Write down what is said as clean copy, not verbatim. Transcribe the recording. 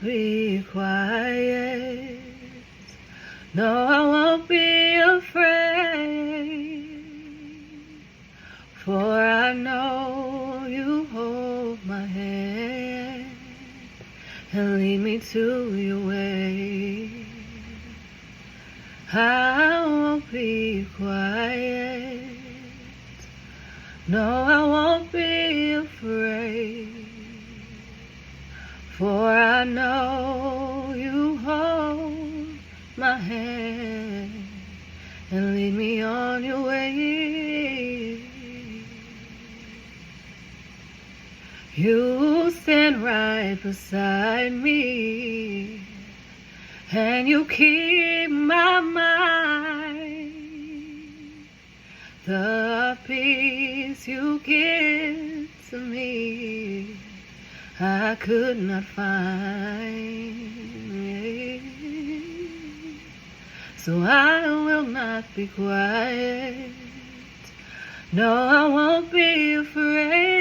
be quiet. No, I won't be afraid, for I know you hold my hand and lead me to your way. I won't be quiet. No, I won't be afraid, for I know you hold my hand and lead me on your way. You stand right beside me, and you keep my mind. The peace you give to me, I could not find. So I will not be quiet. No, I won't be afraid.